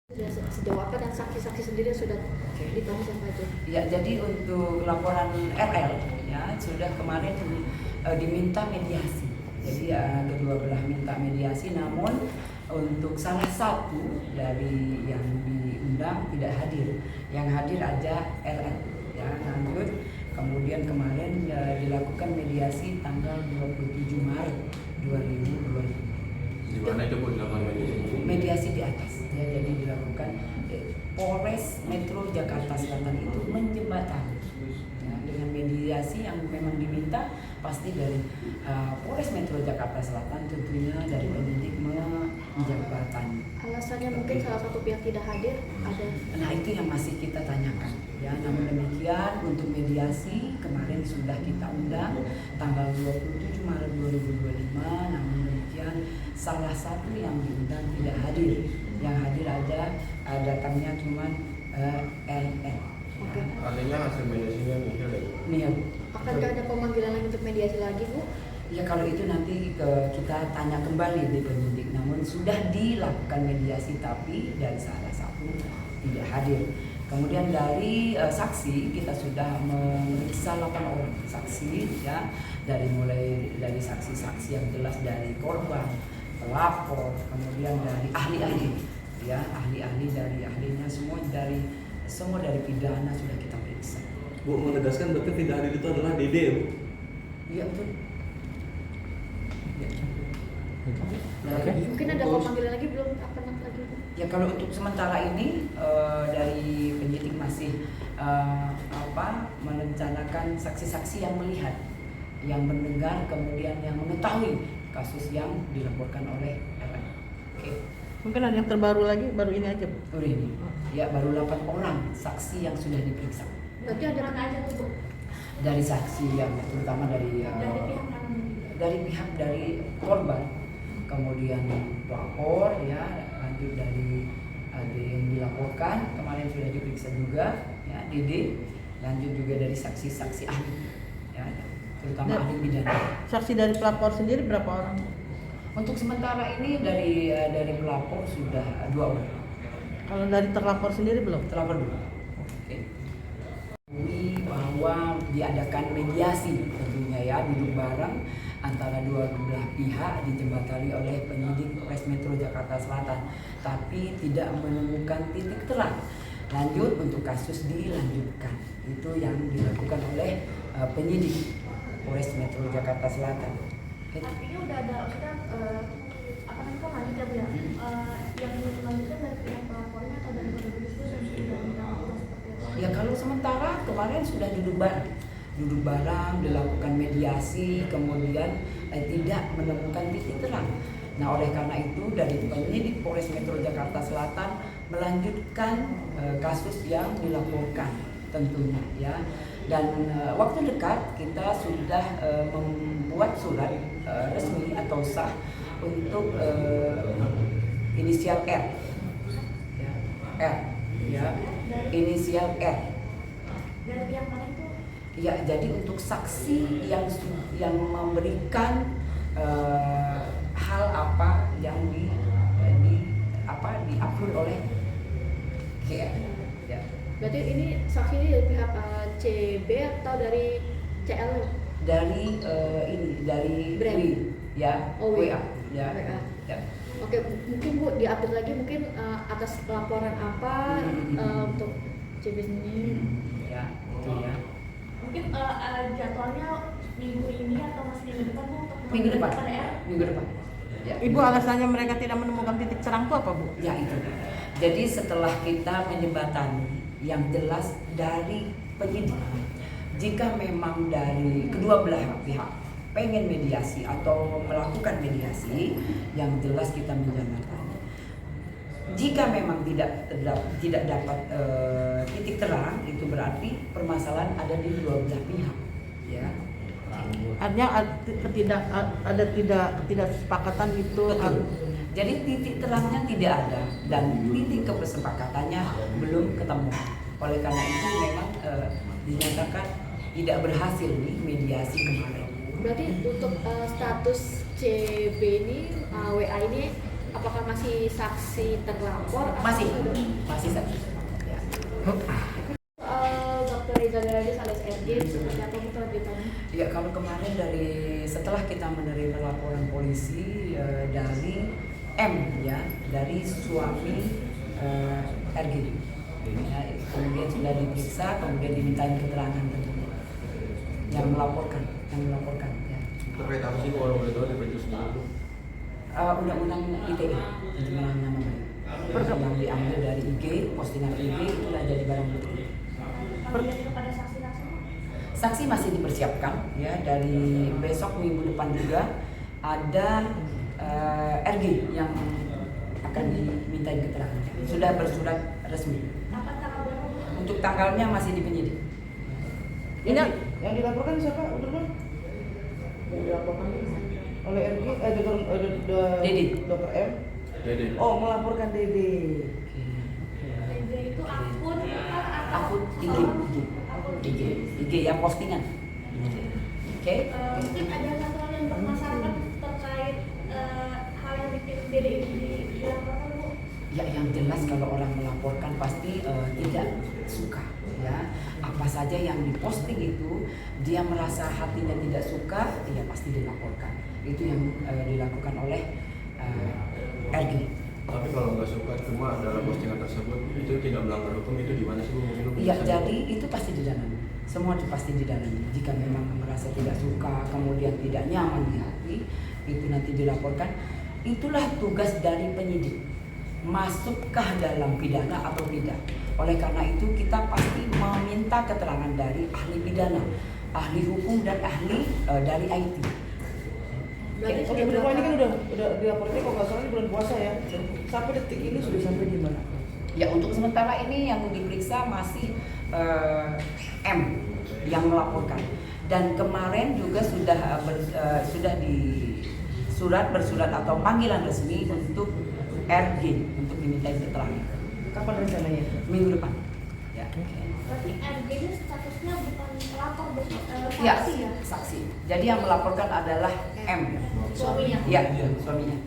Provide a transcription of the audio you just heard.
Sejauh apa dan saksi-saksi sendiri sudah ditanya siapa aja? Ya, jadi untuk laporan RL ya sudah kemarin diminta mediasi. Jadi kedua belah minta mediasi, namun untuk salah satu dari yang diundang tidak hadir. Yang hadir aja RL ya, lanjut. Kemudian kemarin dilakukan mediasi tanggal 27 Maret 2025. Di mana itu pun dilakukan mediasi? Mediasi di atas ya, jadi dilakukan Polres Metro Jakarta Selatan itu menjembatani ya, dengan mediasi yang memang diminta pasti dari Polres Metro Jakarta Selatan, tentunya dari penyidik menjembatani. Alasannya mungkin salah satu pihak tidak hadir ada. Nah, itu yang masih kita tanyakan ya. Namun demikian untuk mediasi kemarin sudah kita undang tanggal 27 Maret 2025. Namun demikian salah satu yang diundang tidak hadir. Yang hadir aja datangnya cuma LN. Oke. Artinya hasil mediasinya nihil ya? Nihil. Akankah ada pemanggilan lagi untuk mediasi lagi, Bu? Ya, kalau itu nanti kita tanya kembali di penyidik. Namun sudah dilakukan mediasi tapi dari salah satu tidak hadir. Kemudian dari saksi kita sudah memeriksa 8 orang saksi ya, mulai dari saksi-saksi yang jelas dari korban, pelapor, kemudian dari ahli-ahli ya, ahli-ahli dari ahlinya semua dari pidana sudah kita periksa. Bu, menegaskan berarti tidak hadir itu adalah Dede, Bu? Iya, betul. Ya. Oke. Mungkin ada pemanggilan lagi belum apa lagi, Bu? Ya, kalau untuk sementara ini dari penyidik masih merencanakan saksi-saksi yang melihat, yang mendengar, kemudian yang mengetahui kasus yang dilaporkan oleh RN. Oke. Mungkin ada yang terbaru lagi, baru ini aja, Bu. Baru ini. Ya, baru 8 orang saksi yang sudah diperiksa. Berarti ada mana aja tuh, Bu? Dari saksi yang terutama dari pihak dari korban, kemudian pelapor ya, lanjut dari ada yang dilaporkan kemarin sudah diperiksa juga ya, Dede, lanjut juga dari saksi-saksi ahli ya, terutama ahli pidana. Saksi dari pelapor sendiri berapa orang? Untuk sementara ini dari pelapor sudah 2 orang. Kalau dari terlapor sendiri belum? Terlapor dulu. Oke. Ini bahwa diadakan mediasi tentunya ya, duduk bareng antara dua belah pihak dijembatani oleh penyidik Polres Metro Jakarta Selatan, tapi tidak menemukan titik terang. Lanjut untuk kasus dilanjutkan. Itu yang dilakukan oleh penyidik Polres Metro Jakarta Selatan. Artinya udah ada, apa namanya, lanjut ya, Bu ya? Yang dilanjutkan dari pihak pelapornya atau dari penyidik itu sudah dilakukan seperti itu? Ya, kalau sementara kemarin sudah duduk bareng dilakukan mediasi, kemudian tidak menemukan titik terang. Nah, oleh karena itu dari penyidik Polres Metro Jakarta Selatan melanjutkan kasus yang dilaporkan tentunya ya. Dan waktu dekat kita sudah membuat surat resmi atau sah untuk inisial R ya, R ya, inisial R. Dari pihak mana itu? Ya, jadi untuk saksi yang memberikan hal apa yang diupload oleh GR. Ya. Berarti ini saksi ini dari pihak CB atau dari CL? Dari dari Brand. ya, Oh, WA ya. WA. Ya. Oke, mungkin Bu diupdate lagi mungkin atas laporan apa untuk CB sendiri. Ya, itu ya. Mungkin jadwalnya minggu ini atau masih minggu depan, Bu? Untuk Minggu depan. pada R? Minggu depan. Ya. Ibu, alasannya mereka tidak menemukan titik terang itu apa, Bu? Ya, itu. Jadi setelah kita menjembatani yang jelas dari penyidik, jika memang dari kedua belah pihak pengen mediasi atau melakukan mediasi, yang jelas kita menjembatani. Jika memang tidak dapat titik terang, itu berarti permasalahan ada di dua belah pihak, ya. Artinya ada ketidaksepakatan itu. Betul. Jadi titik terangnya tidak ada dan titik kesepakatannya belum ketemu. Oleh karena itu memang dinyatakan tidak berhasil nih mediasi kemarin. Berarti untuk status CB ini WA ini apakah masih saksi terlapor? atau Masih sudah- saksi. Ya. Dr. Reza Garadis alias RG seperti apa Bu lanjutannya? Ya, kalau kemarin setelah kita menerima laporan polisi dari M, ya, dari suami RG, ya, kemudian sudah diperiksa, kemudian dimintain keterangan tentunya yang melaporkan, ya. Terkait apa sih kalau boleh tahu dari itu sendiri? Undang-undang ITE, pencemaran nama baik, yang diambil dari IG, postingan IG itulah jadi barang bukti. Panggilan kepada saksi-saksi. Saksi masih dipersiapkan, ya, dari besok minggu depan juga ada RG yang akan dimintain keterangan. Sudah bersurat resmi. Kapan tanggal berapa? Bu? Untuk tanggalnya masih di penyidik. Ini Yang dilaporkan siapa? Udah bang? Yang dilaporkan oleh RG, Dede. Dokter M. Dede. Oh, melaporkan Dede. Media itu akun atau Akun IG, IG yang postingan. Oke. Mungkin ada satu hal yang bermasalah terkait hal yang bikin Dede ini dilaporkan Bu. Ya, yang jelas kalau orang melaporkan pasti tidak suka, ya. Apa saja yang diposting itu dia merasa hatinya tidak suka, ya pasti dilaporkan. Itu yang dilakukan oleh RG. Tapi kalau nggak suka cuma dalam postingan tersebut itu tidak melanggar hukum, itu gimana sih Bu? Mungkin lu bisa Iya, sharing. jadi itu pasti didalami. Semua itu pasti didalami. Jika memang merasa tidak suka, kemudian tidak nyaman di hati, itu nanti dilaporkan. Itulah tugas dari penyidik. Masukkah dalam pidana atau tidak? Oleh karena itu kita pasti meminta keterangan dari ahli pidana, ahli hukum dan ahli dari IT. Berarti Oke, sudah Bu Risma, ini kan berapa? udah dilaporkan kalau nggak salah ini bulan puasa ya. Sampai detik ini sudah sampai di mana? Ya, untuk sementara ini yang diperiksa masih M yang melaporkan. Dan kemarin juga sudah di bersurat atau panggilan resmi untuk RG untuk dimintai keterangan Kapan rencananya? minggu depan. Ya. Berarti RG ini statusnya bukan pelapor, Ya, saksi ya? saksi. Jadi yang melaporkan adalah M. Suaminya. Ya, suaminya.